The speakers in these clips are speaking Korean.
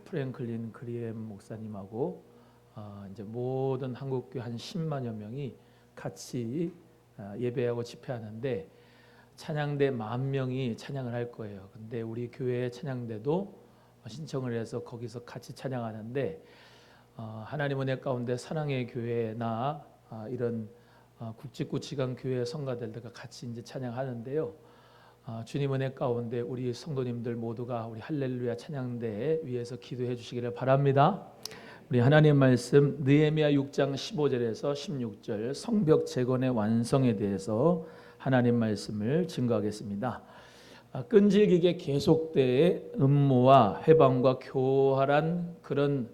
프랭클린 그리엠 목사님하고 이제 모든 한국교회 한 10만여 명이 같이 예배하고 집회하는데 찬양대 10,000명이 찬양을 할 거예요. 근데 우리 교회 찬양대도 신청을 해서 거기서 같이 찬양하는데 하나님 은혜 가운데 사랑의 교회나 이런 굵직굵직한 교회 성가들과 같이 이제 찬양하는데요. 주님 은혜 가운데 우리 성도님들 모두가 우리 할렐루야 찬양대 위에서 기도해 주시기를 바랍니다. 우리 하나님 말씀 느헤미야 6장 15절에서 16절 성벽 재건의 완성에 대해서 하나님 말씀을 증거하겠습니다. 끈질기게 계속된 음모와 회방과 교활한 그런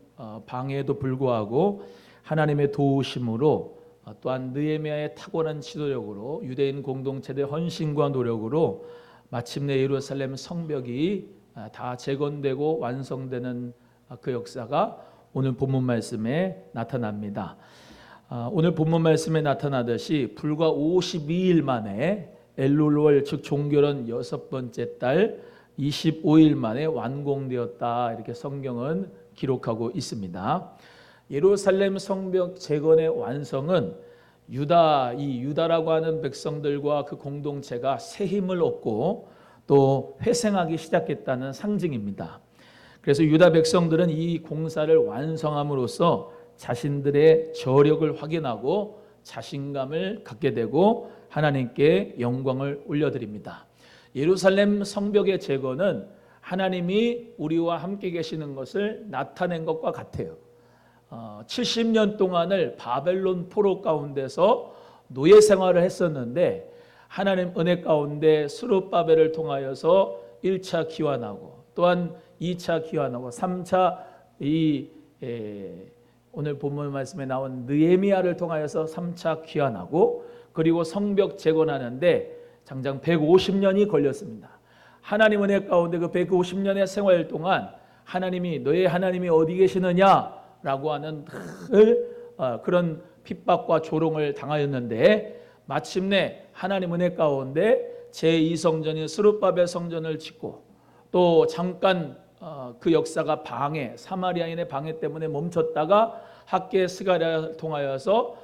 방해에도 불구하고 하나님의 도우심으로 또한 느헤미야의 탁월한 지도력으로 유대인 공동체의 헌신과 노력으로 마침내 예루살렘 성벽이 다 재건되고 완성되는 그 역사가 오늘 본문 말씀에 나타납니다. 오늘 본문 말씀에 나타나듯이 불과 52일 만에 엘룰월 즉 종결혼 6번째 달 25일 만에 완공되었다 이렇게 성경은 기록하고 있습니다. 예루살렘 성벽 재건의 완성은 유다라고 하는 백성들과 그 공동체가 새 힘을 얻고 또 회생하기 시작했다는 상징입니다. 그래서 유다 백성들은 이 공사를 완성함으로써 자신들의 저력을 확인하고 자신감을 갖게 되고 하나님께 영광을 올려드립니다. 예루살렘 성벽의 재건은 하나님이 우리와 함께 계시는 것을 나타낸 것과 같아요. 70년 동안을 바벨론 포로 가운데서 노예 생활을 했었는데 하나님 은혜 가운데 스룹바벨을 통하여서 1차 기환하고 또한 2차 기환하고 3차 오늘 본문 말씀에 나온 느헤미야를 통하여서 3차 기환하고 그리고 성벽 재건하는데 장장 150년이 걸렸습니다. 하나님 은혜 가운데 그 150년의 생활 동안 하나님이 너의 하나님이 어디 계시느냐라고 하는 그런 핍박과 조롱을 당하였는데 마침내 하나님 은혜 가운데 제2성전인 스룹바벨 성전을 짓고 또 잠깐 그 역사가 사마리아인의 방해 때문에 멈췄다가 학계 스가랴를 통하여서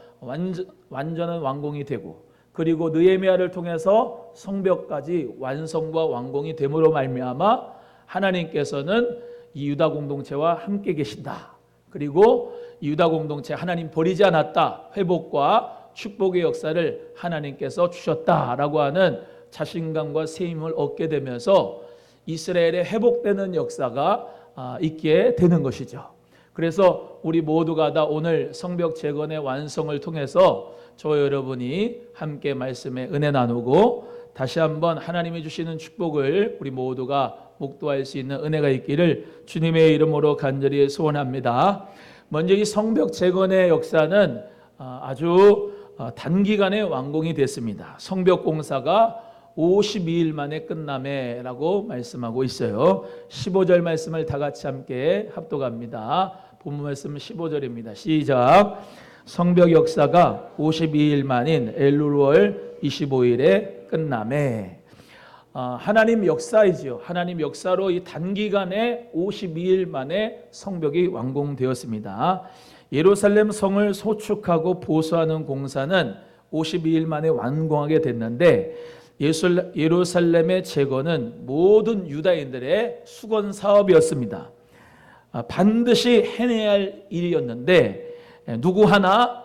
완전한 완공이 되고 그리고 느헤미야를 통해서 성벽까지 완성과 완공이 됨으로 말미암아 하나님께서는 이 유다 공동체와 함께 계신다. 그리고 이 유다 공동체 하나님 버리지 않았다. 회복과 축복의 역사를 하나님께서 주셨다라고 하는 자신감과 새 힘을 얻게 되면서 이스라엘의 회복되는 역사가 있게 되는 것이죠. 그래서 우리 모두가 다 오늘 성벽 재건의 완성을 통해서 저 여러분이 함께 말씀에 은혜 나누고 다시 한번 하나님이 주시는 축복을 우리 모두가 목도할 수 있는 은혜가 있기를 주님의 이름으로 간절히 소원합니다. 먼저 이 성벽 재건의 역사는 아주 단기간에 완공이 됐습니다. 성벽 공사가 52일 만에 끝남에라고 말씀하고 있어요. 15절 말씀을 다 같이 함께 합독합니다. 본문 말씀 15절입니다. 시작. 성벽 역사가 52일 만인 엘룰월 25일에 끝남에. 하나님 역사이지요. 하나님 역사로 이 단기간에 52일 만에 성벽이 완공되었습니다. 예루살렘 성을 소축하고 보수하는 공사는 52일 만에 완공하게 됐는데 예루살렘의 재건은 모든 유다인들의 수건 사업이었습니다. 반드시 해내야 할 일이었는데 누구 하나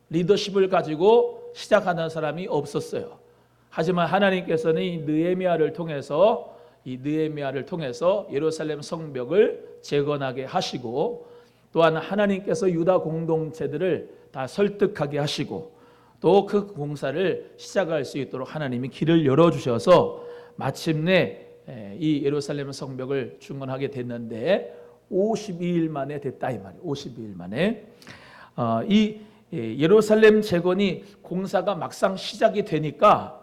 리더십을 가지고 시작하는 사람이 없었어요. 하지만 하나님께서는 이 느헤미야를 통해서 예루살렘 성벽을 재건하게 하시고 또한 하나님께서 유다 공동체들을 다 설득하게 하시고 또 그 공사를 시작할 수 있도록 하나님이 길을 열어주셔서 마침내 이 예루살렘 성벽을 중건하게 됐는데 52일 만에 됐다 이 말이에요. 52일 만에 이 예루살렘 재건이 공사가 막상 시작이 되니까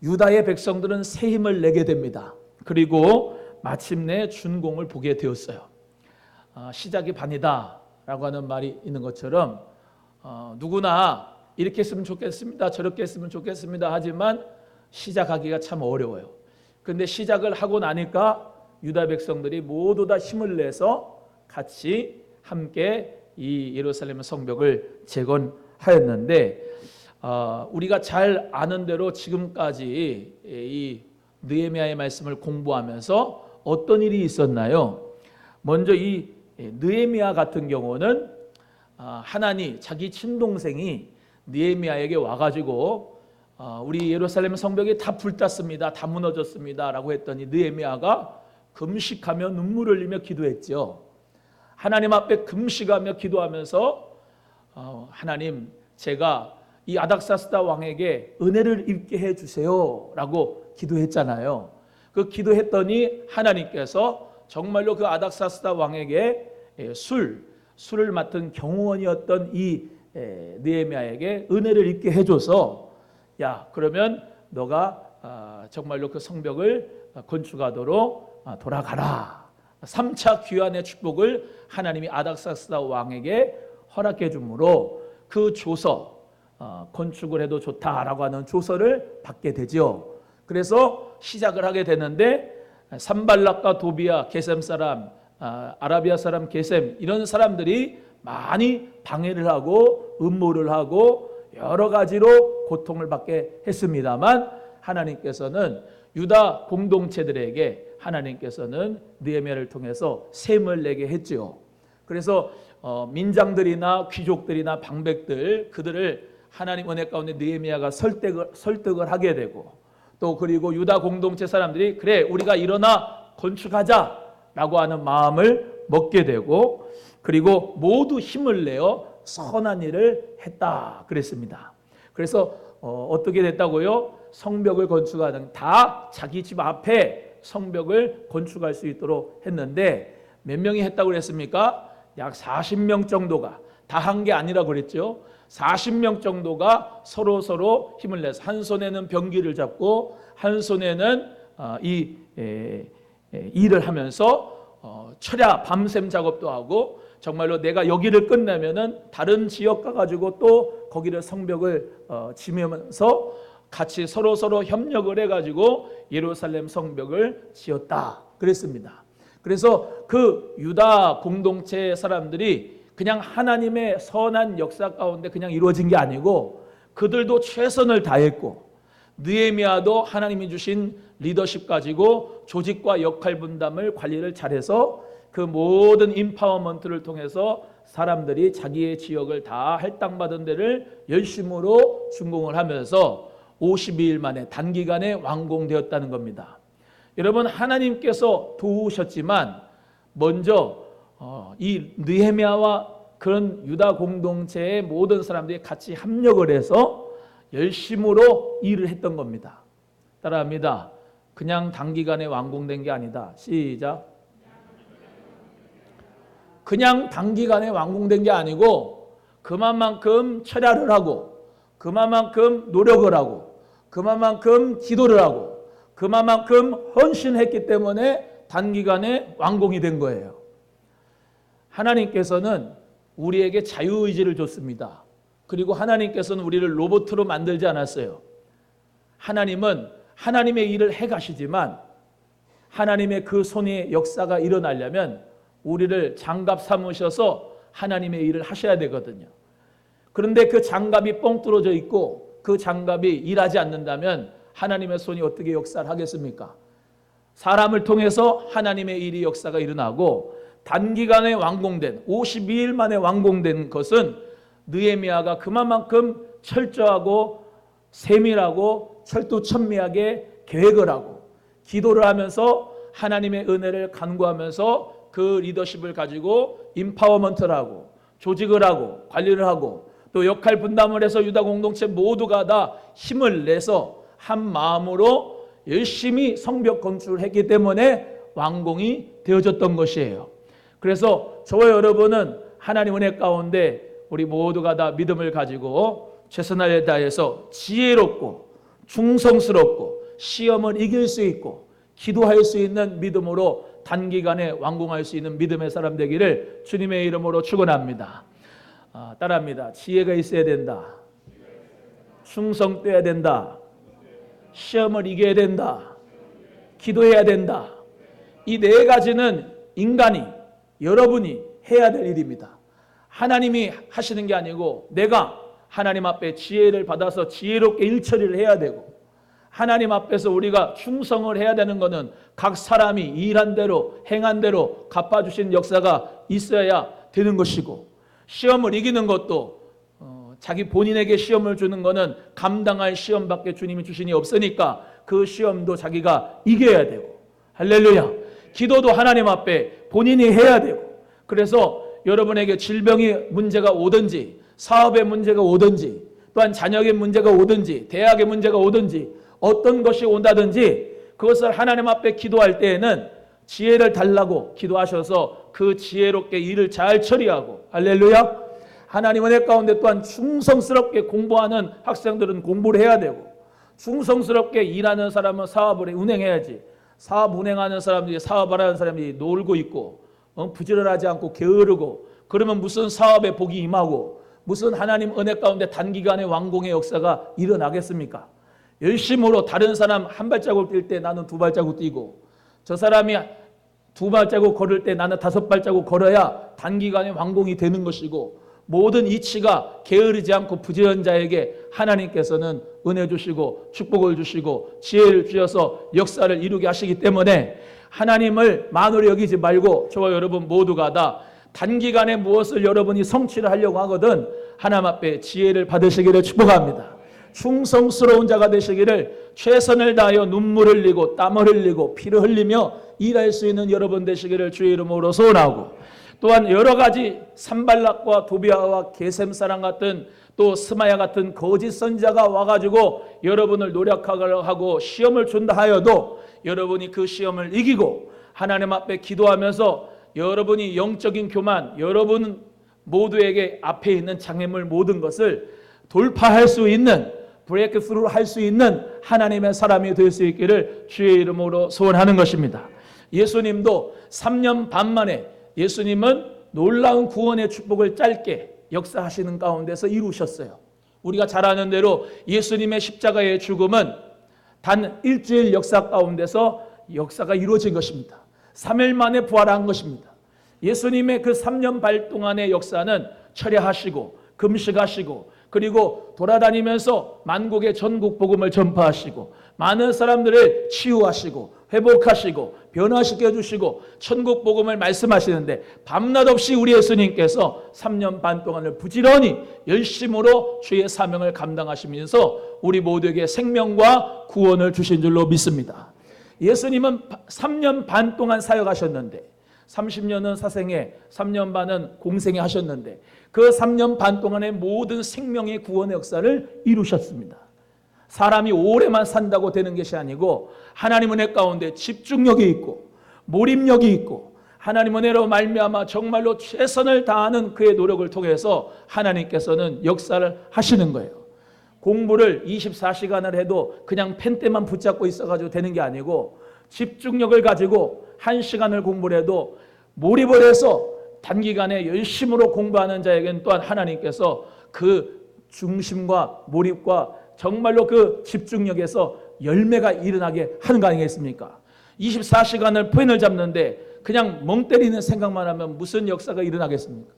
유다의 백성들은 새 힘을 내게 됩니다. 그리고 마침내 준공을 보게 되었어요. 시작이 반이다 라고 하는 말이 있는 것처럼 누구나 이렇게 했으면 좋겠습니다. 저렇게 했으면 좋겠습니다. 하지만 시작하기가 참 어려워요. 그런데 시작을 하고 나니까 유다 백성들이 모두 다 힘을 내서 같이 함께 이 예루살렘 성벽을 재건하였는데, 우리가 잘 아는 대로 지금까지 이 느헤미야의 말씀을 공부하면서 어떤 일이 있었나요? 먼저 이 느헤미야 같은 경우는 하나니 자기 친동생이 느헤미야에게 와가지고 우리 예루살렘 성벽이 다 불탔습니다, 다 무너졌습니다 라고 했더니 느헤미야가 금식하며 눈물을 흘리며 기도했죠. 하나님 앞에 금식하며 기도하면서 하나님, 제가 이 아닥사스다 왕에게 은혜를 입게 해주세요 라고 기도했잖아요. 그 기도했더니 하나님께서 정말로 그 아닥사스다 왕에게 술을 맡은 경호원이었던 이 느헤미야에게 은혜를 입게 해줘서, 야, 그러면 너가 정말로 그 성벽을 건축하도록 돌아가라. 3차 귀환의 축복을 하나님이 아닥사스다 왕에게 허락해 주므로 그 조서, 건축을 해도 좋다라고 하는 조서를 받게 되죠. 그래서 시작을 하게 되는데, 산발락과 도비야, 게셈 사람, 아라비아 사람 게셈, 이런 사람들이 많이 방해를 하고 음모를 하고 여러 가지로 고통을 받게 했습니다만, 하나님께서는 유다 공동체들에게 하나님께서는 느헤미야를 통해서 셈을 내게 했죠. 그래서 민장들이나 귀족들이나 방백들, 그들을 하나님 은혜 가운데 느헤미야가 설득을 하게 되고, 또 그리고 유다 공동체 사람들이 그래 우리가 일어나 건축하자라고 하는 마음을 먹게 되고, 그리고 모두 힘을 내어 선한 일을 했다 그랬습니다. 그래서 어떻게 됐다고요? 성벽을 건축하는, 다 자기 집 앞에 성벽을 건축할 수 있도록 했는데, 몇 명이 했다고 그랬습니까? 약 40명 정도가, 다 한 게 아니라 그랬죠. 40명 정도가 서로 힘을 내서, 한 손에는 병기를 잡고 한 손에는 이 일을 하면서 철야 밤샘 작업도 하고, 정말로 내가 여기를 끝내면은 다른 지역 가가지고 또 거기를 성벽을 지으면서 같이 서로 협력을 해가지고 예루살렘 성벽을 지었다 그랬습니다. 그래서 그 유다 공동체 사람들이 그냥 하나님의 선한 역사 가운데 그냥 이루어진 게 아니고, 그들도 최선을 다했고, 느헤미야도 하나님이 주신 리더십 가지고 조직과 역할 분담을 관리를 잘해서 그 모든 임파워먼트를 통해서 사람들이 자기의 지역을 다 할당받은 데를 열심으로 준공을 하면서 52일 만에 단기간에 완공되었다는 겁니다. 여러분, 하나님께서 도우셨지만 먼저 이 느헤미야와 그런 유다 공동체의 모든 사람들이 같이 합력을 해서 열심으로 일을 했던 겁니다. 따라합니다. 그냥 단기간에 완공된 게 아니다. 시작. 그냥 단기간에 완공된 게 아니고 그만큼 철야를 하고, 그만큼 노력을 하고, 그만큼 기도를 하고, 그만큼 헌신했기 때문에 단기간에 완공이 된 거예요. 하나님께서는 우리에게 자유의지를 줬습니다. 그리고 하나님께서는 우리를 로봇으로 만들지 않았어요. 하나님은 하나님의 일을 해가시지만, 하나님의 그 손의 역사가 일어나려면 우리를 장갑 삼으셔서 하나님의 일을 하셔야 되거든요. 그런데 그 장갑이 뻥 뚫어져 있고 그 장갑이 일하지 않는다면 하나님의 손이 어떻게 역사를 하겠습니까? 사람을 통해서 하나님의 일이 역사가 일어나고, 단기간에 완공된 52일 만에 완공된 것은 느헤미야가 그만큼 철저하고 세밀하고 철두철미하게 계획을 하고 기도를 하면서 하나님의 은혜를 간구하면서 그 리더십을 가지고 임파워먼트를 하고 조직을 하고 관리를 하고 또 역할 분담을 해서 유다 공동체 모두가 다 힘을 내서 한 마음으로 열심히 성벽 건축을 했기 때문에 완공이 되어졌던 것이에요. 그래서 저와 여러분은 하나님 은혜 가운데 우리 모두가 다 믿음을 가지고 최선을 다해서 지혜롭고 충성스럽고 시험을 이길 수 있고 기도할 수 있는 믿음으로 단기간에 완공할 수 있는 믿음의 사람 되기를 주님의 이름으로 축원합니다. 따라합니다. 지혜가 있어야 된다. 충성돼야 된다. 시험을 이겨야 된다. 기도해야 된다. 이 네 가지는 인간이, 여러분이 해야 될 일입니다. 하나님이 하시는 게 아니고 내가 하나님 앞에 지혜를 받아서 지혜롭게 일처리를 해야 되고, 하나님 앞에서 우리가 충성을 해야 되는 것은 각 사람이 일한 대로 행한 대로 갚아주신 역사가 있어야 되는 것이고, 시험을 이기는 것도 자기 본인에게 시험을 주는 것은 감당할 시험밖에 주님이 주신이 없으니까 그 시험도 자기가 이겨야 되고, 할렐루야. 기도도 하나님 앞에 본인이 해야 되고, 그래서 여러분에게 질병의 문제가 오든지 사업의 문제가 오든지 또한 자녀의 문제가 오든지 대학의 문제가 오든지 어떤 것이 온다든지 그것을 하나님 앞에 기도할 때에는 지혜를 달라고 기도하셔서 그 지혜롭게 일을 잘 처리하고, 할렐루야. 하나님 은혜 가운데 또한 충성스럽게 공부하는 학생들은 공부를 해야 되고, 충성스럽게 일하는 사람은 사업을 운행해야지. 사업 운행하는 사람들이, 사업하는 사람들이 놀고 있고 부지런하지 않고 게으르고, 그러면 무슨 사업에 복이 임하고 무슨 하나님 은혜 가운데 단기간에 왕궁의 역사가 일어나겠습니까? 열심으로 다른 사람 한 발자국 뛸 때 나는 두 발자국 뛰고, 저 사람이 두 발자국 걸을 때 나는 다섯 발자국 걸어야 단기간에 왕궁이 되는 것이고, 모든 이치가 게으르지 않고 부지런한 자에게 하나님께서는 은혜 주시고 축복을 주시고 지혜를 주셔서 역사를 이루게 하시기 때문에 하나님을 만으로 여기지 말고 저와 여러분 모두가 다 단기간에 무엇을 여러분이 성취를 하려고 하거든 하나님 앞에 지혜를 받으시기를 축복합니다. 충성스러운 자가 되시기를, 최선을 다하여 눈물을 흘리고 땀을 흘리고 피를 흘리며 일할 수 있는 여러분 되시기를 주의 이름으로 소원하고, 또한 여러 가지 산발락과 도비아와 게셈사랑 같은 또 스마야 같은 거짓 선자가 와가지고 여러분을 노력하고 시험을 준다 하여도 여러분이 그 시험을 이기고 하나님 앞에 기도하면서 여러분이 영적인 교만, 여러분 모두에게 앞에 있는 장애물 모든 것을 돌파할 수 있는, 브레이크 스루 할 수 있는 하나님의 사람이 될 수 있기를 주의 이름으로 소원하는 것입니다. 예수님도 3년 반 만에, 예수님은 놀라운 구원의 축복을 짧게 역사하시는 가운데서 이루셨어요. 우리가 잘 아는 대로 예수님의 십자가의 죽음은 단 일주일 역사 가운데서 역사가 이루어진 것입니다. 3일 만에 부활한 것입니다. 예수님의 그 3년 반 동안의 역사는 철야하시고 금식하시고 그리고 돌아다니면서 만국의 전국 복음을 전파하시고 많은 사람들을 치유하시고 회복하시고 변화시켜 주시고 천국 복음을 말씀하시는데, 밤낮 없이 우리 예수님께서 3년 반 동안을 부지런히 열심으로 주의 사명을 감당하시면서 우리 모두에게 생명과 구원을 주신 줄로 믿습니다. 예수님은 3년 반 동안 사역하셨는데, 30년은 사생애, 3년 반은 공생애 하셨는데 그 3년 반 동안의 모든 생명의 구원의 역사를 이루셨습니다. 사람이 오래만 산다고 되는 것이 아니고 하나님 은혜 가운데 집중력이 있고 몰입력이 있고 하나님 은혜로 말미암아 정말로 최선을 다하는 그의 노력을 통해서 하나님께서는 역사를 하시는 거예요. 공부를 24시간을 해도 그냥 펜대만 붙잡고 있어가지고 되는 게 아니고 집중력을 가지고 1시간을 공부를 해도 몰입을 해서 단기간에 열심으로 공부하는 자에게는 또한 하나님께서 그 중심과 몰입과 정말로 그 집중력에서 열매가 일어나게 하는 거 아니겠습니까? 24시간을 펜을 잡는데 그냥 멍 때리는 생각만 하면 무슨 역사가 일어나겠습니까?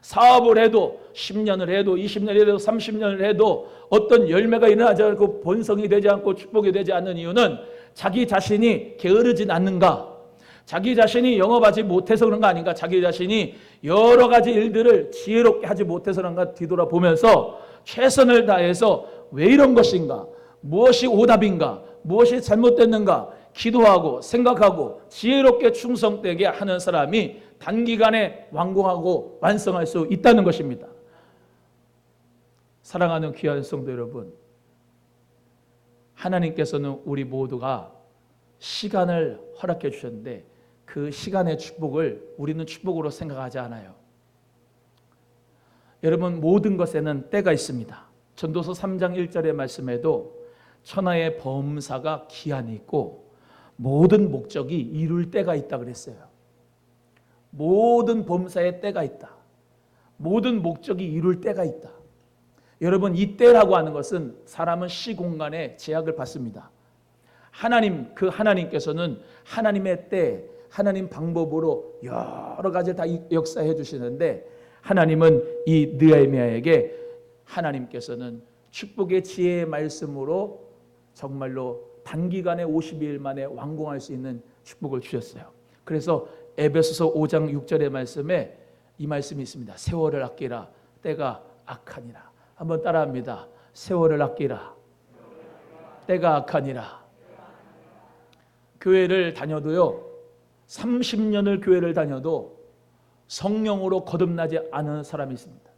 사업을 해도 10년을 해도 20년을 해도 30년을 해도 어떤 열매가 일어나지 않고 번성이 되지 않고 축복이 되지 않는 이유는 자기 자신이 게으르진 않는가? 자기 자신이 영업하지 못해서 그런 거 아닌가? 자기 자신이 여러 가지 일들을 지혜롭게 하지 못해서 그런가 뒤돌아보면서 최선을 다해서 왜 이런 것인가? 무엇이 오답인가? 무엇이 잘못됐는가? 기도하고 생각하고 지혜롭게 충성되게 하는 사람이 단기간에 완공하고 완성할 수 있다는 것입니다. 사랑하는 귀한 성도 여러분, 하나님께서는 우리 모두가 시간을 허락해 주셨는데 그 시간의 축복을 우리는 축복으로 생각하지 않아요. 여러분, 모든 것에는 때가 있습니다. 전도서 3장 1절의 말씀에도 천하의 범사가 기한이 있고 모든 목적이 이룰 때가 있다 그랬어요. 모든 범사에 때가 있다. 모든 목적이 이룰 때가 있다. 여러분, 이 때라고 하는 것은 사람은 시공간에 제약을 받습니다. 하나님께서는 하나님의 때, 하나님 방법으로 여러 가지를 다 역사해 주시는데 하나님은 이 느헤미야에게 하나님께서는 축복의 지혜의 말씀으로 정말로 단기간에 52일 만에 완공할 수 있는 축복을 주셨어요. 그래서 에베소서 5장 6절의 말씀에 이 말씀이 있습니다. 세월을 아끼라 때가 악하니라. 한번 따라합니다. 세월을 아끼라 때가 악하니라. 교회를 다녀도요 30년을 교회를 다녀도 성령으로 거듭나지 않은 사람이 있습니다.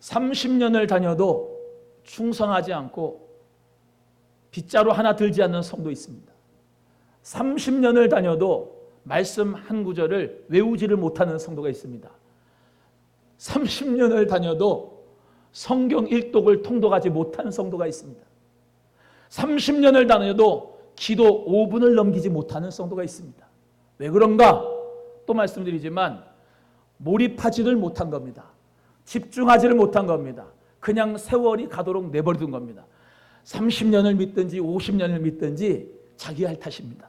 30년을 다녀도 충성하지 않고 빗자루 하나 들지 않는 성도 있습니다. 30년을 다녀도 말씀 한 구절을 외우지를 못하는 성도가 있습니다. 30년을 다녀도 성경 일독을 통독하지 못하는 성도가 있습니다. 30년을 다녀도 기도 5분을 넘기지 못하는 성도가 있습니다. 왜 그런가? 또 말씀드리지만 몰입하지를 못한 겁니다. 집중하지를 못한 겁니다. 그냥 세월이 가도록 내버려둔 겁니다. 30년을 믿든지 50년을 믿든지 자기 할 탓입니다.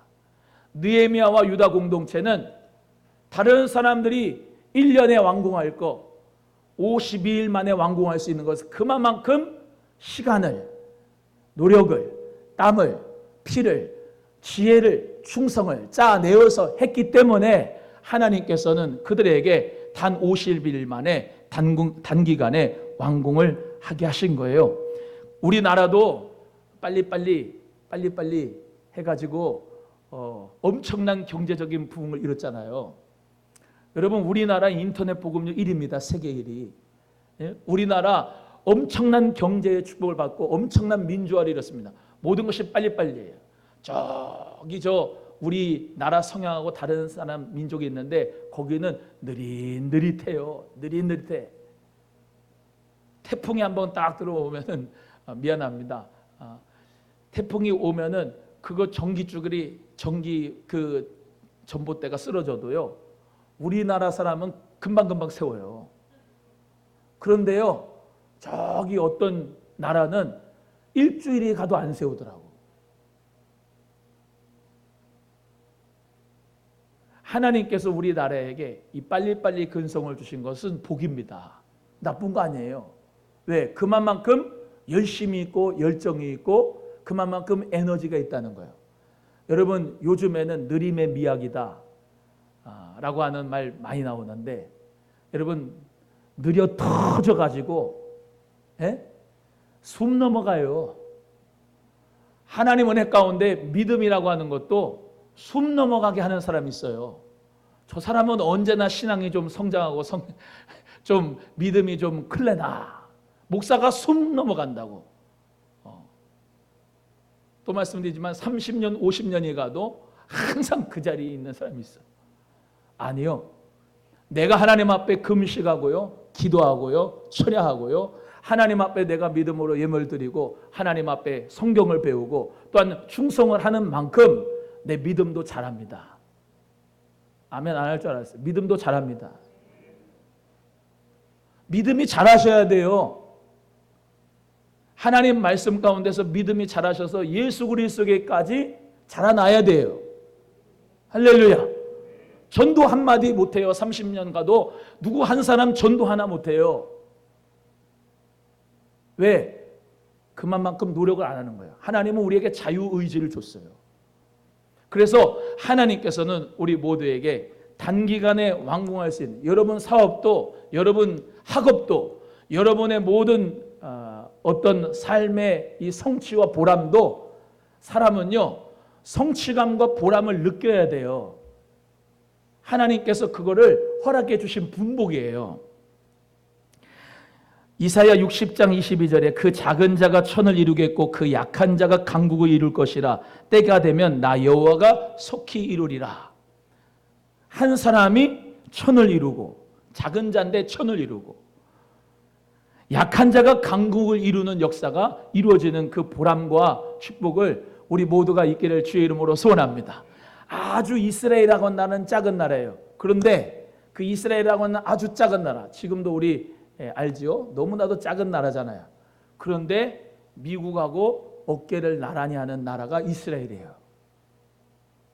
느헤미야와 유다 공동체는 다른 사람들이 1년에 완공할 거 52일 만에 완공할 수 있는 것은 그만큼 시간을, 노력을, 땀을, 피를, 지혜를, 충성을 짜내어서 했기 때문에 하나님께서는 그들에게 단 50일 만에 단기간에 완공을 하게 하신 거예요. 우리나라도 빨리빨리 해가지고 엄청난 경제적인 부흥을 이뤘잖아요. 여러분 우리나라 인터넷 복음률 1위입니다. 세계 1위. 예? 우리나라 엄청난 경제의 축복을 받고 엄청난 민주화를 이뤘습니다. 모든 것이 빨리빨리해요. 저기 우리 나라 성향하고 다른 사람 민족이 있는데 거기는 느릿느릿해요. 느릿느릿해. 태풍이 한번 딱 들어오면은 미안합니다. 태풍이 오면은 그거 전기 그 전봇대가 쓰러져도요. 우리나라 사람은 금방금방 세워요. 그런데요. 저기 어떤 나라는 일주일이 가도 안 세우더라고. 하나님께서 우리나라에게 이 빨리빨리 근성을 주신 것은 복입니다. 나쁜 거 아니에요. 왜? 그만큼 열심이 있고 열정이 있고 그만큼 에너지가 있다는 거예요. 여러분 요즘에는 느림의 미학이다 라고 하는 말 많이 나오는데 여러분 느려 터져가지고 숨 넘어가요. 하나님 은혜 가운데 믿음이라고 하는 것도 숨 넘어가게 하는 사람이 있어요. 저 사람은 언제나 신앙이 좀 성장하고 좀 믿음이 좀 클래나 목사가 숨 넘어간다고. 또 말씀드리지만 30년 50년이 가도 항상 그 자리에 있는 사람이 있어요. 아니요. 내가 하나님 앞에 금식하고요. 기도하고요. 철야하고요. 하나님 앞에 내가 믿음으로 예물 드리고 하나님 앞에 성경을 배우고 또한 충성을 하는 만큼 내 믿음도 자랍니다. 아멘 안 할 줄 알았어요. 믿음도 자랍니다. 믿음이 자라셔야 돼요. 하나님 말씀 가운데서 믿음이 자라셔서 예수 그리스도에게까지 자라나야 돼요. 할렐루야. 전도 한마디 못해요. 30년 가도 누구 한 사람 전도 하나 못해요. 왜? 그만큼 노력을 안 하는 거예요. 하나님은 우리에게 자유의지를 줬어요. 그래서 하나님께서는 우리 모두에게 단기간에 완공할 수 있는 여러분 사업도 여러분 학업도 여러분의 모든 어떤 삶의 이 성취와 보람도 사람은요 성취감과 보람을 느껴야 돼요. 하나님께서 그거를 허락해 주신 분복이에요. 이사야 60장 22절에 그 작은 자가 천을 이루겠고 그 약한 자가 강국을 이룰 것이라. 때가 되면 나 여호와가 속히 이루리라. 한 사람이 천을 이루고 작은 자인데 천을 이루고 약한 자가 강국을 이루는 역사가 이루어지는 그 보람과 축복을 우리 모두가 있기를 주의 이름으로 소원합니다. 아주 이스라엘이라고 하는 나라는 작은 나라예요. 그런데 그 이스라엘이라고 하는 아주 작은 나라 지금도 우리 알지요? 너무나도 작은 나라잖아요. 그런데 미국하고 어깨를 나란히 하는 나라가 이스라엘이에요.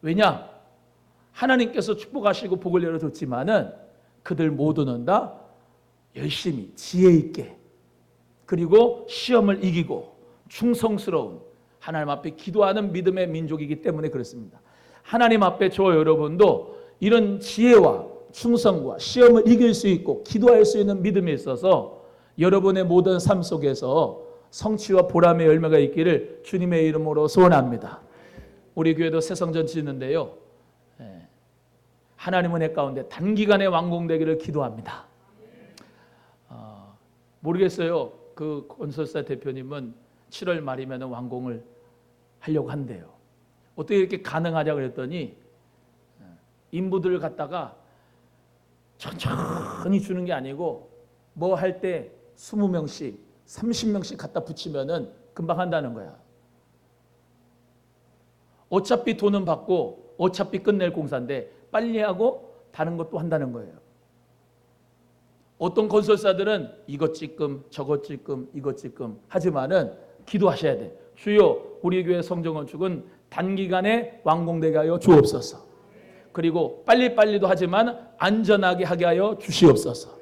왜냐? 하나님께서 축복하시고 복을 열어줬지만은 그들 모두는 다 열심히 지혜 있게 그리고 시험을 이기고 충성스러운 하나님 앞에 기도하는 믿음의 민족이기 때문에 그렇습니다. 하나님 앞에 저 여러분도 이런 지혜와 충성과 시험을 이길 수 있고 기도할 수 있는 믿음이 있어서 여러분의 모든 삶 속에서 성취와 보람의 열매가 있기를 주님의 이름으로 소원합니다. 우리 교회도 새 성전 짓는데요, 하나님 은혜 가운데 단기간에 완공되기를 기도합니다. 모르겠어요. 그 건설사 대표님은 7월 말이면 완공을 하려고 한대요. 어떻게 이렇게 가능하냐 그랬더니 인부들을 갖다가 천천히 주는 게 아니고 뭐 할 때 20명씩 30명씩 갖다 붙이면은 금방 한다는 거야. 어차피 돈은 받고 어차피 끝낼 공사인데 빨리 하고 다른 것도 한다는 거예요. 어떤 건설사들은 이것 찔끔 저것 찔끔 이것 찔끔 하지만은 기도하셔야 돼. 주여 우리 교회 성전건축은 단기간에 완공되게 하여 주옵소서. 그리고 빨리빨리도 하지만 안전하게 하게 하여 주시옵소서.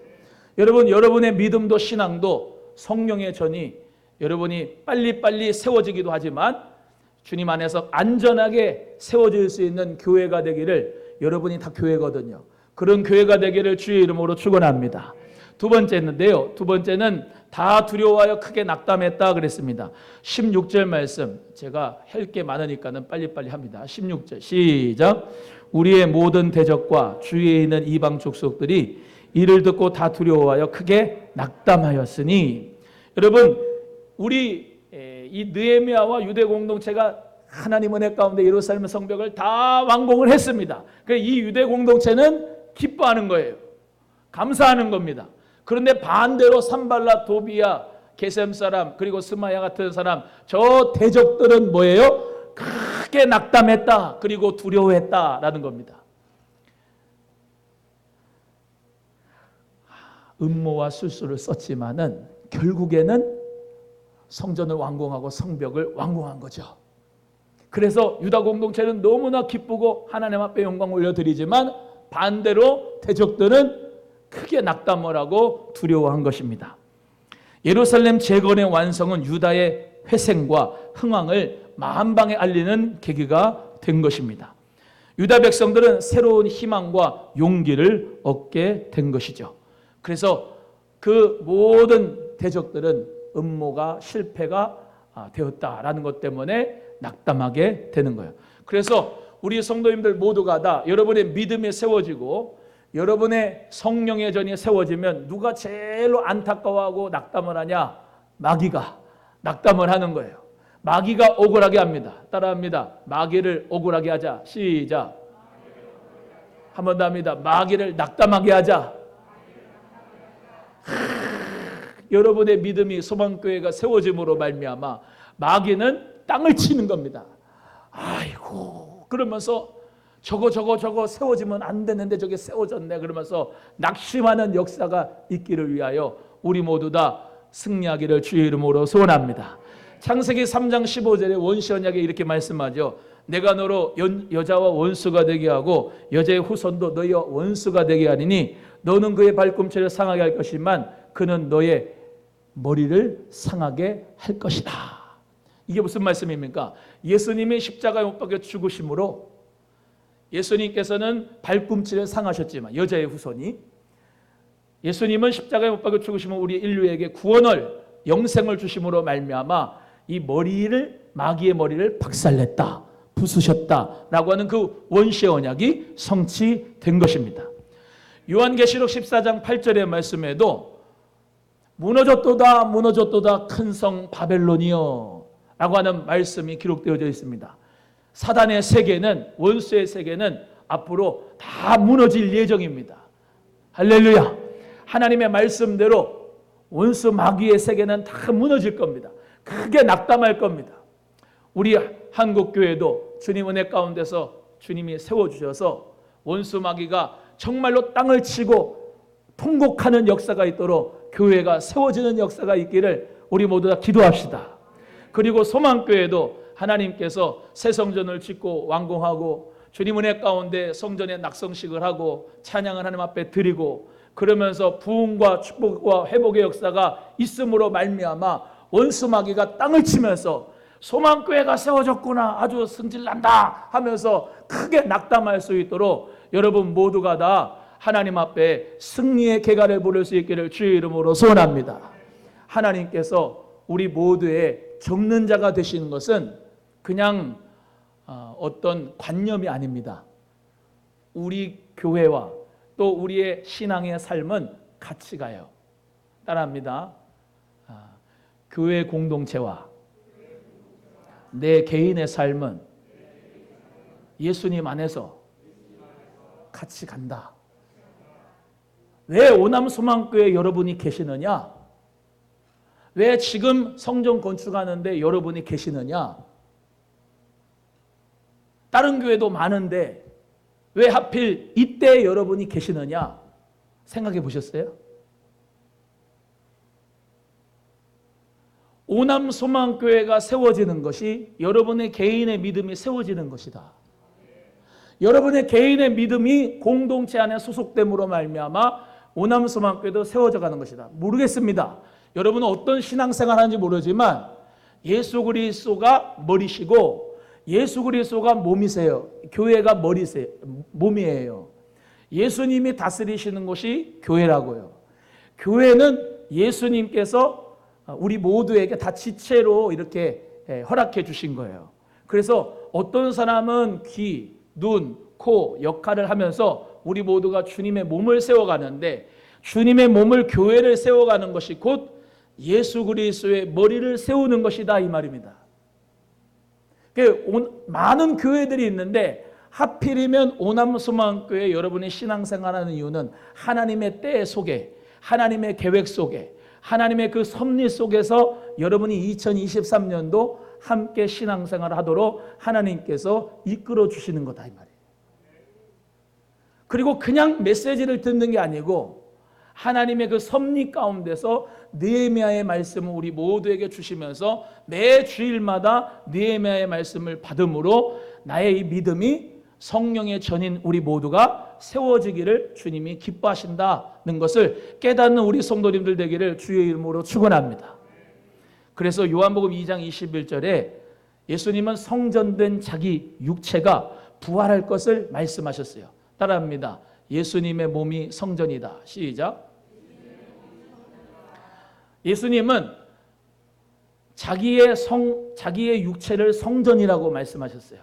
여러분, 여러분의 믿음도 신앙도 성령의 전이 여러분이 빨리빨리 세워지기도 하지만 주님 안에서 안전하게 세워질 수 있는 교회가 되기를, 여러분이 다 교회거든요. 그런 교회가 되기를 주의 이름으로 축원합니다. 두 번째인데요, 두 번째는 다 두려워하여 크게 낙담했다 그랬습니다. 16절 말씀, 제가 할 게 많으니까는 빨리빨리 합니다. 16절 시작. 우리의 모든 대적과 주위에 있는 이방 족속들이 이를 듣고 다 두려워하여 크게 낙담하였으니, 여러분, 우리 이 느헤미야와 유대 공동체가 하나님 은혜 가운데 예루살렘 성벽을 다 완공을 했습니다. 그러니까 이 유대 공동체는 기뻐하는 거예요. 감사하는 겁니다. 그런데 반대로 산발라, 도비야, 게셈 사람, 그리고 스마야 같은 사람, 저 대적들은 뭐예요? 크게 낙담했다, 그리고 두려워했다라는 겁니다. 음모와 술수를 썼지만은 결국에는 성전을 완공하고 성벽을 완공한 거죠. 그래서 유다 공동체는 너무나 기쁘고 하나님 앞에 영광 올려드리지만 반대로 대적들은 크게 낙담을 하고 두려워한 것입니다. 예루살렘 재건의 완성은 유다의 회생과 흥왕을 만방에 알리는 계기가 된 것입니다. 유다 백성들은 새로운 희망과 용기를 얻게 된 것이죠. 그래서 그 모든 대적들은 음모가 실패가 되었다라는 것 때문에 낙담하게 되는 거예요. 그래서 우리 성도님들 모두가 다 여러분의 믿음이 세워지고 여러분의 성령의 전이 세워지면 누가 제일로 안타까워하고 낙담을 하냐? 마귀가 낙담을 하는 거예요. 마귀가 억울하게 합니다. 따라합니다. 마귀를 억울하게 하자. 시작. 한 번 더 합니다. 마귀를 낙담하게 하자. 여러분의 믿음이 소망교회가 세워짐으로 말미암아 마귀는 땅을 치는 겁니다. 아이고, 그러면서 저거 세워지면 안 되는데 저게 세워졌네 그러면서 낙심하는 역사가 있기를 위하여 우리 모두 다 승리하기를 주의 이름으로 소원합니다. 창세기 3장 15절에 원시 언약에 이렇게 말씀하죠. 내가 너로 여자와 원수가 되게 하고 여자의 후손도 너희와 원수가 되게 하리니 너는 그의 발꿈치를 상하게 할 것이지만 그는 너의 머리를 상하게 할 것이다. 이게 무슨 말씀입니까? 예수님이 십자가에 못 박혀 죽으심으로 예수님께서는 발꿈치를 상하셨지만 여자의 후손이, 예수님은 십자가에 못 박혀 죽으심으로 우리 인류에게 구원을, 영생을 주심으로 말미암아 이 머리를, 마귀의 머리를 박살냈다, 부수셨다라고 하는 그 원시의 언약이 성취된 것입니다. 요한계시록 14장 8절의 말씀에도 무너졌도다 큰 성 바벨론이여 라고 하는 말씀이 기록되어져 있습니다. 사단의 세계는, 원수의 세계는 앞으로 다 무너질 예정입니다. 할렐루야. 하나님의 말씀대로 원수 마귀의 세계는 다 무너질 겁니다. 크게 낙담할 겁니다. 우리 한국교회도 주님 은혜 가운데서 주님이 세워주셔서 원수 마귀가 정말로 땅을 치고 통곡하는 역사가 있도록 교회가 세워지는 역사가 있기를 우리 모두 다 기도합시다. 그리고 소망교회도 하나님께서 새 성전을 짓고 완공하고 주님 은혜 가운데 성전에 낙성식을 하고 찬양을 하나님 앞에 드리고 그러면서 부흥과 축복과 회복의 역사가 있음으로 말미암아 원수 마귀가 땅을 치면서 소망교회가 세워졌구나, 아주 승질난다 하면서 크게 낙담할 수 있도록 여러분 모두가 다 하나님 앞에 승리의 계가를 부를 수 있기를 주의 이름으로 소원합니다. 하나님께서 우리 모두의 적는 자가 되시는 것은 그냥 어떤 관념이 아닙니다. 우리 교회와 또 우리의 신앙의 삶은 같이 가요. 따라합니다. 교회 공동체와 내 개인의 삶은 예수님 안에서 같이 간다. 왜 오남소망교회 여러분이 계시느냐? 왜 지금 성전 건축하는데 여러분이 계시느냐? 다른 교회도 많은데 왜 하필 이때 여러분이 계시느냐? 생각해 보셨어요? 오남소망교회가 세워지는 것이 여러분의 개인의 믿음이 세워지는 것이다. 여러분의 개인의 믿음이 공동체 안에 소속됨으로 말미암아 오남소망교회도 세워져 가는 것이다. 모르겠습니다. 여러분은 어떤 신앙생활 하는지 모르지만 예수 그리스도가 머리시고 예수 그리스도가 몸이세요. 교회가 머리세요. 몸이에요. 예수님이 다스리시는 것이 교회라고요. 교회는 예수님께서 우리 모두에게 다 지체로 이렇게 허락해 주신 거예요. 그래서 어떤 사람은 귀, 눈, 코 역할을 하면서 우리 모두가 주님의 몸을 세워가는데 주님의 몸을 교회를 세워가는 것이 곧 예수 그리스도의 머리를 세우는 것이다 이 말입니다. 많은 교회들이 있는데 하필이면 오남소망교회 여러분이 신앙생활하는 이유는 하나님의 때 속에 하나님의 계획 속에 하나님의 그 섭리 속에서 여러분이 2023년도 함께 신앙생활을 하도록 하나님께서 이끌어 주시는 거다 이 말이에요. 그리고 그냥 메시지를 듣는 게 아니고 하나님의 그 섭리 가운데서 느헤미야의 말씀을 우리 모두에게 주시면서 매 주일마다 느헤미야의 말씀을 받음으로 나의 이 믿음이 성령의 전인 우리 모두가 세워지기를 주님이 기뻐하신다는 것을 깨닫는 우리 성도님들 되기를 주의 이름으로 축원합니다. 그래서 요한복음 2장 21절에 예수님은 성전된 자기 육체가 부활할 것을 말씀하셨어요. 따라합니다. 예수님의 몸이 성전이다. 시작. 예수님은 자기의 육체를 성전이라고 말씀하셨어요.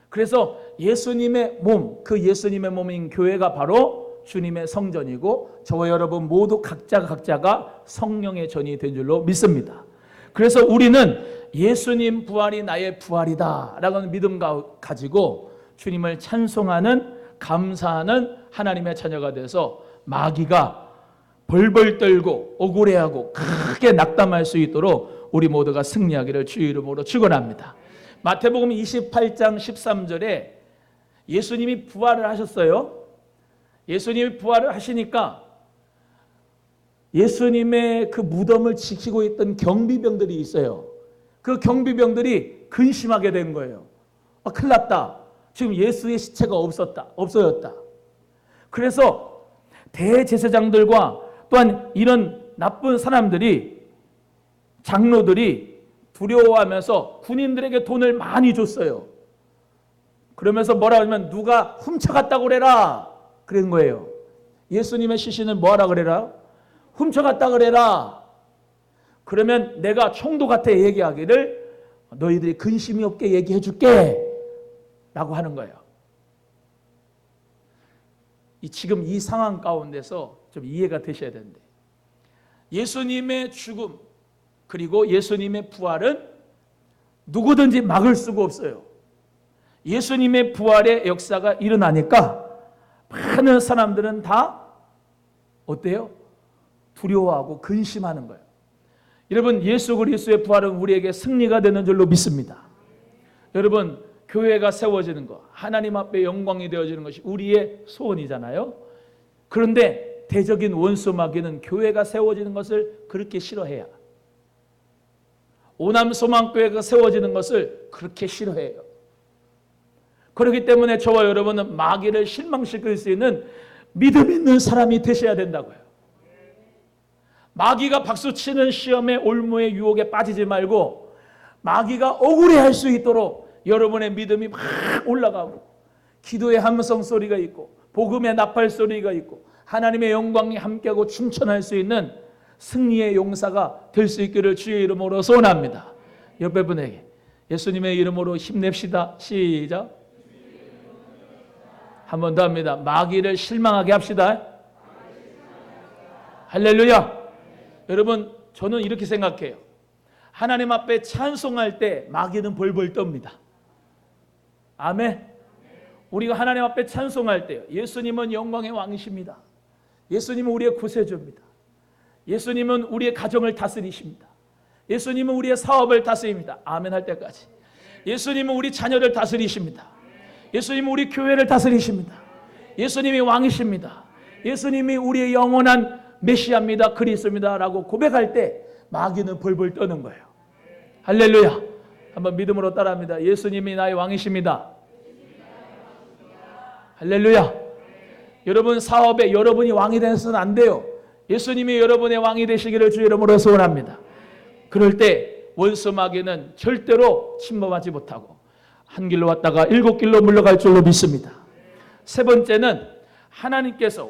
그래서 예수님의 몸, 그 예수님의 몸인 교회가 바로 주님의 성전이고 저와 여러분 모두 각자가 성령의 전이 된 줄로 믿습니다. 그래서 우리는 예수님 부활이 나의 부활이다 라는 믿음 가지고 주님을 찬송하는 감사하는 하나님의 자녀가 돼서 마귀가 벌벌 떨고 억울해하고 크게 낙담할 수 있도록 우리 모두가 승리하기를 주의 이름으로 축원합니다. 마태복음 28장 13절에 예수님이 부활을 하셨어요. 예수님이 부활을 하시니까 예수님의 그 무덤을 지키고 있던 경비병들이 있어요. 그 경비병들이 근심하게 된 거예요. 큰일 났다. 지금 예수의 시체가 없어졌다. 그래서 대제사장들과 또한 이런 나쁜 사람들이 장로들이 두려워하면서 군인들에게 돈을 많이 줬어요. 그러면서 뭐라 하면 누가 훔쳐갔다고 그래라 그런 거예요. 예수님의 시신을 뭐하라 그래라? 훔쳐갔다 그래라. 그러면 내가 총독한테 얘기하기를 너희들이 근심이 없게 얘기해 줄게 라고 하는 거예요. 지금 이 상황 가운데서 좀 이해가 되셔야 되는데 예수님의 죽음 그리고 예수님의 부활은 누구든지 막을 수가 없어요. 예수님의 부활의 역사가 일어나니까 많은 사람들은 다 어때요? 두려워하고 근심하는 거예요. 여러분 예수 그리스도의 부활은 우리에게 승리가 되는 줄로 믿습니다. 여러분 교회가 세워지는 것, 하나님 앞에 영광이 되어지는 것이 우리의 소원이잖아요. 그런데 대적인 원수 마귀는 교회가 세워지는 것을 그렇게 싫어해요. 오남소망교회가 세워지는 것을 그렇게 싫어해요. 그렇기 때문에 저와 여러분은 마귀를 실망시킬 수 있는 믿음 있는 사람이 되셔야 된다고요. 마귀가 박수치는 시험에 올무의 유혹에 빠지지 말고 마귀가 억울해할 수 있도록 여러분의 믿음이 막 올라가고 기도의 함성 소리가 있고 복음의 나팔 소리가 있고 하나님의 영광이 함께하고 충천할 수 있는 승리의 용사가 될 수 있기를 주의 이름으로 소원합니다. 옆에 분에게 예수님의 이름으로 힘냅시다. 시작. 한 번 더 합니다. 마귀를 실망하게 합시다. 할렐루야. 여러분, 저는 이렇게 생각해요. 하나님 앞에 찬송할 때 마귀는 벌벌 떱니다. 아멘. 우리가 하나님 앞에 찬송할 때 예수님은 영광의 왕이십니다. 예수님은 우리의 구세주입니다. 예수님은 우리의 가정을 다스리십니다. 예수님은 우리의 사업을 다스립니다. 아멘 할 때까지. 예수님은 우리 자녀를 다스리십니다. 예수님은 우리 교회를 다스리십니다. 예수님이 왕이십니다. 예수님이 우리의 영원한 메시아입니다. 그리스도입니다. 라고 고백할 때 마귀는 벌벌 떠는 거예요. 할렐루야. 한번 믿음으로 따라합니다. 예수님이 나의 왕이십니다. 할렐루야. 여러분 사업에 여러분이 왕이 되서는 안 돼요. 예수님이 여러분의 왕이 되시기를 주의 이름으로 소원합니다. 그럴 때 원수 마귀는 절대로 침범하지 못하고 한 길로 왔다가 7길로 물러갈 줄로 믿습니다. 세 번째는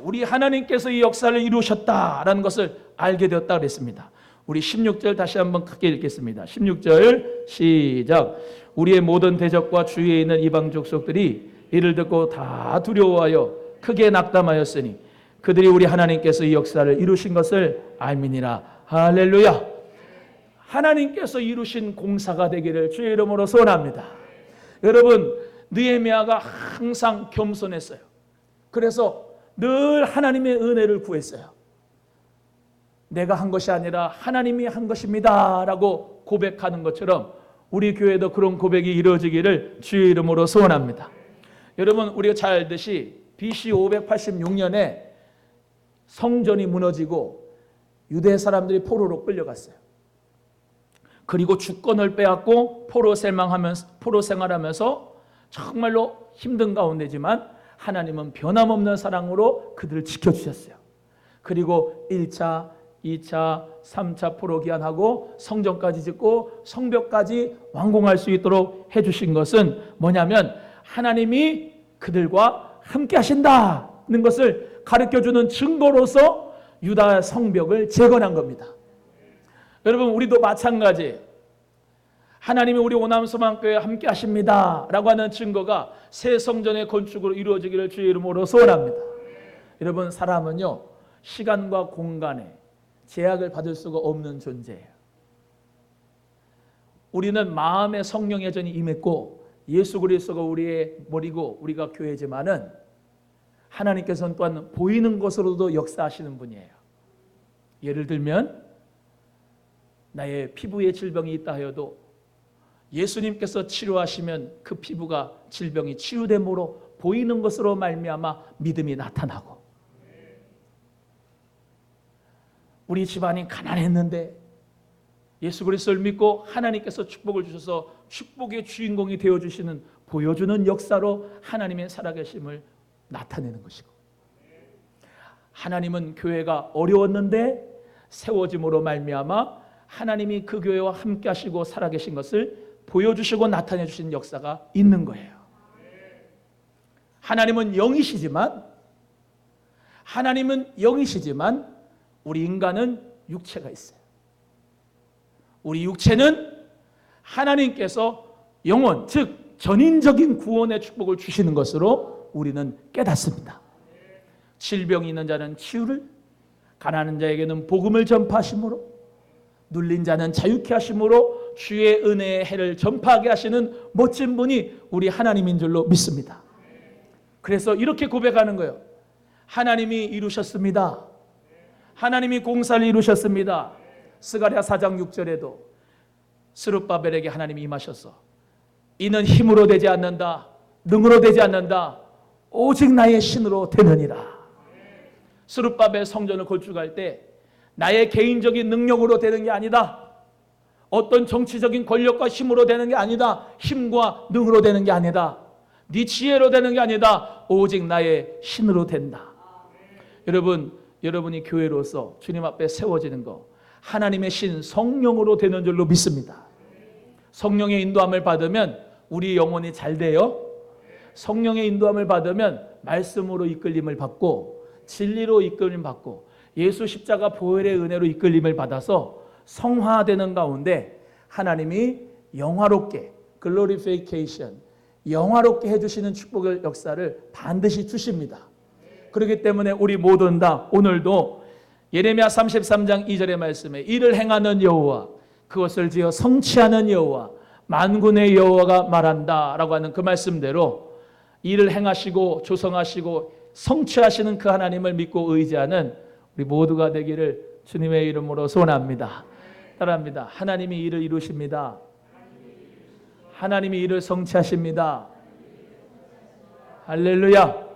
우리 하나님께서 이 역사를 이루셨다라는 것을 알게 되었다 그랬습니다. 우리 16절 다시 한번 크게 읽겠습니다. 16절 시작. 우리의 모든 대적과 주위에 있는 이방 족속들이 이를 듣고 다 두려워하여 크게 낙담하였으니 그들이 우리 하나님께서 이 역사를 이루신 것을 알미니라. 할렐루야. 하나님께서 이루신 공사가 되기를 주의 이름으로 소원합니다. 여러분, 느헤미야가 항상 겸손했어요. 그래서 늘 하나님의 은혜를 구했어요. 내가 한 것이 아니라 하나님이 한 것입니다 라고 고백하는 것처럼 우리 교회도 그런 고백이 이루어지기를 주의 이름으로 소원합니다. 여러분, 우리가 잘 알듯이 BC 586년에 성전이 무너지고 유대 사람들이 포로로 끌려갔어요. 그리고 주권을 빼앗고 포로 생활하면서 정말로 힘든 가운데지만 하나님은 변함없는 사랑으로 그들을 지켜주셨어요. 그리고 1차, 2차, 3차 포로 귀환하고 성전까지 짓고 성벽까지 완공할 수 있도록 해주신 것은 뭐냐면 하나님이 그들과 함께 하신다는 것을 가르쳐주는 증거로서 유다 성벽을 재건한 겁니다. 여러분, 우리도 마찬가지예요. 하나님이 우리 오남소망교회에 함께 하십니다 라고 하는 증거가 새 성전의 건축으로 이루어지기를 주의 이름으로 소원합니다. 여러분, 사람은요 시간과 공간에 제약을 받을 수가 없는 존재예요. 우리는 마음의 성령 여전히 임했고 예수 그리스도가 우리의 머리고 우리가 교회지만은 하나님께서는 또한 보이는 것으로도 역사하시는 분이에요. 예를 들면 나의 피부에 질병이 있다 하여도 예수님께서 치료하시면 그 피부가 질병이 치유됨으로 보이는 것으로 말미암아 믿음이 나타나고, 우리 집안이 가난했는데 예수 그리스도를 믿고 하나님께서 축복을 주셔서 축복의 주인공이 되어주시는 보여주는 역사로 하나님의 살아계심을 나타내는 것이고, 하나님은 교회가 어려웠는데 세워짐으로 말미암아 하나님이 그 교회와 함께 하시고 살아계신 것을 보여주시고 나타내 주신 역사가 있는 거예요. 하나님은 영이시지만 우리 인간은 육체가 있어요. 우리 육체는 하나님께서 영원, 즉 전인적인 구원의 축복을 주시는 것으로 우리는 깨닫습니다. 질병이 있는 자는 치유를, 가난한 자에게는 복음을 전파하심으로, 눌린 자는 자유케 하심으로 주의 은혜의 해를 전파하게 하시는 멋진 분이 우리 하나님인 줄로 믿습니다. 그래서 이렇게 고백하는 거예요. 하나님이 이루셨습니다. 하나님이 공사를 이루셨습니다. 스가랴 4장 6절에도 스룹바벨에게 하나님이 임하셔서 이는 힘으로 되지 않는다, 능으로 되지 않는다, 오직 나의 신으로 되느니라. 스룹바벨 성전을 건축할 때 나의 개인적인 능력으로 되는 게 아니다, 어떤 정치적인 권력과 힘으로 되는 게 아니다, 힘과 능으로 되는 게 아니다, 네 지혜로 되는 게 아니다. 오직 나의 신으로 된다. 여러분이 교회로서 주님 앞에 세워지는 거 하나님의 신 성령으로 되는 줄로 믿습니다. 성령의 인도함을 받으면 우리 영혼이 잘 돼요. 성령의 인도함을 받으면 말씀으로 이끌림을 받고 진리로 이끌림 받고 예수 십자가 보혈의 은혜로 이끌림을 받아서 성화되는 가운데 하나님이 영화롭게 글로리피케이션 영화롭게 해주시는 축복의 역사를 반드시 주십니다. 그렇기 때문에 우리 모두는 다 오늘도 예레미야 33장 2절의 말씀에 이를 행하는 여호와 그것을 지어 성취하는 여호와 만군의 여호와가 말한다 라고 하는 그 말씀대로 이를 행하시고 조성하시고 성취하시는 그 하나님을 믿고 의지하는 우리 모두가 되기를 주님의 이름으로 소원합니다. 따라합니다. 하나님이 일을 이루십니다. 하나님이 일을 성취하십니다. 할렐루야.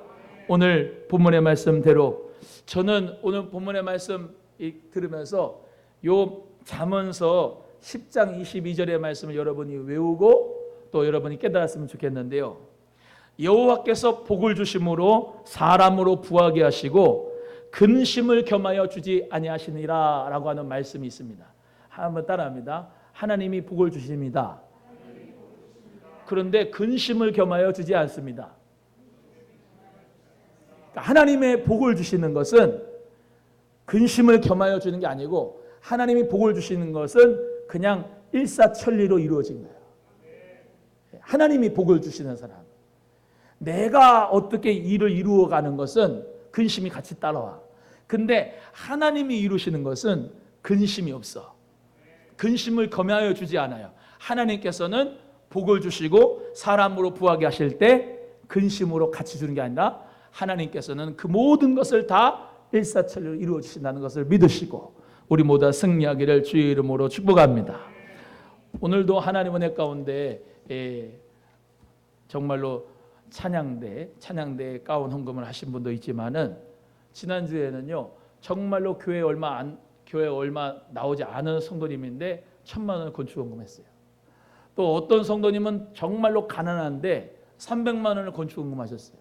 오늘 본문의 말씀대로 저는 오늘 본문의 말씀 들으면서 요 잠언서 10장 22절의 말씀을 여러분이 외우고 또 여러분이 깨달았으면 좋겠는데요. 여호와께서 복을 주심으로 사람으로 부하게 하시고 근심을 겸하여 주지 아니하시니라 라고 하는 말씀이 있습니다. 한번 따라합니다. 하나님이 복을 주십니다. 그런데 근심을 겸하여 주지 않습니다. 하나님의 복을 주시는 것은 근심을 겸하여 주는 게 아니고 하나님이 복을 주시는 것은 그냥 일사천리로 이루어진 거예요. 하나님이 복을 주시는 사람. 내가 어떻게 일을 이루어가는 것은 근심이 같이 따라와. 근데 하나님이 이루시는 것은 근심이 없어. 근심을 겸하여 주지 않아요. 하나님께서는 복을 주시고 사람으로 부하게 하실 때 근심으로 같이 주는 게 아니라 하나님께서는 그 모든 것을 다 일사천리로 이루어 주신다는 것을 믿으시고 우리 모두 승리하기를 주의 이름으로 축복합니다. 오늘도 하나님 은혜 가운데 정말로 찬양대 가운 헌금을 하신 분도 있지만은 지난주에는요 정말로 교회 얼마 나오지 않은 성도님인데 1,000만 원을 건축 헌금했어요. 또 어떤 성도님은 정말로 가난한데 300만 원을 건축 헌금하셨어요.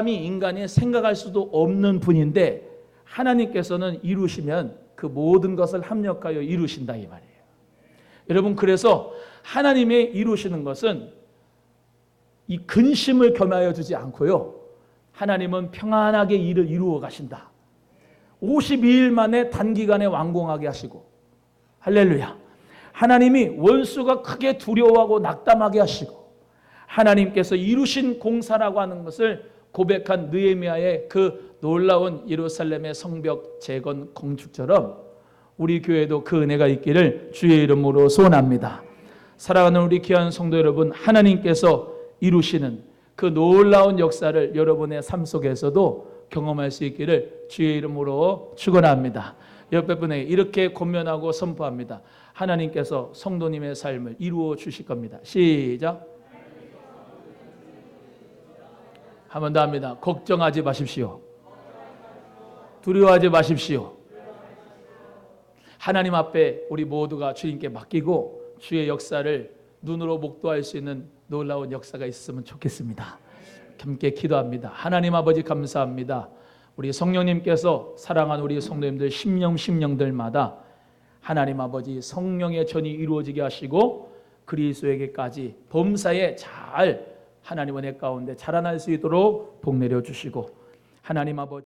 인간이 생각할 수도 없는 분인데 하나님께서는 이루시면 그 모든 것을 합력하여 이루신다 이 말이에요. 여러분 그래서 하나님이 이루시는 것은 이 근심을 겸하여 주지 않고요. 하나님은 평안하게 일을 이루어 가신다. 52일 만에 단기간에 완공하게 하시고 할렐루야. 하나님이 원수가 크게 두려워하고 낙담하게 하시고 하나님께서 이루신 공사라고 하는 것을 고백한 느헤미야의 그 놀라운 예루살렘의 성벽 재건 건축처럼 우리 교회도 그 은혜가 있기를 주의 이름으로 소원합니다. 사랑하는 우리 귀한 성도 여러분, 하나님께서 이루시는 그 놀라운 역사를 여러분의 삶 속에서도 경험할 수 있기를 주의 이름으로 축원합니다. 옆에 분에게 이렇게 권면하고 선포합니다. 하나님께서 성도님의 삶을 이루어 주실 겁니다. 시작. 한 번 더 합니다. 걱정하지 마십시오. 두려워하지 마십시오. 하나님 앞에 우리 모두가 주님께 맡기고 주의 역사를 눈으로 목도할 수 있는 놀라운 역사가 있었으면 좋겠습니다. 함께 기도합니다. 하나님 아버지 감사합니다. 우리 성령님께서 사랑하는 우리 성도님들 심령들마다 하나님 아버지 성령의 전이 이루어지게 하시고 그리스도에게까지 범사에 잘 하나님 은혜 가운데 자라날 수 있도록 복 내려 주시고 하나님 아버지